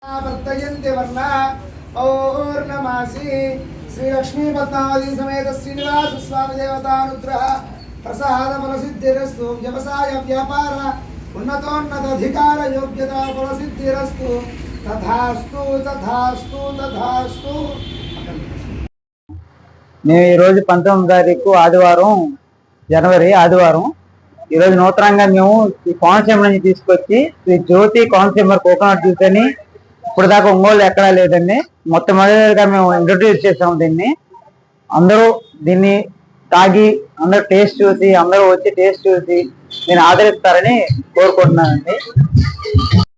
वर्तयन्ति वर्णा पौर्णमासी श्री लक्ष्मी पद्मावती समेत श्रीनिवास स्वामी देवतानुग्रह प्रसाद फलसिद्धिरस्तु व्यवसाय व्यापार उन्नतोन्नत अधिकार योग्यता फलसिद्धिरस्तु तथास्तु तथास्तु तथास्तु। మేము ఈరోజు 19వ తారీఖు ఆదివారం జనవరి ఆదివారం ఈరోజు నూతనంగా మేము ఈ కోనసీమ నుంచి తీసుకొచ్చి శ్రీ జ్యోతి కోనసీమ కోకోనట్ జ్యూస్ అని ఇప్పుడు దాకా ఒంగోలు ఎక్కడా లేదండి. మొట్టమొదటిగా మేము ఇంట్రొడ్యూస్ చేసాము దీన్ని. అందరూ దీన్ని తాగి అందరూ టేస్ట్ చూసి అందరూ వచ్చి టేస్ట్ చూసి నేను ఆదరిస్తారని కోరుకుంటున్నానండి.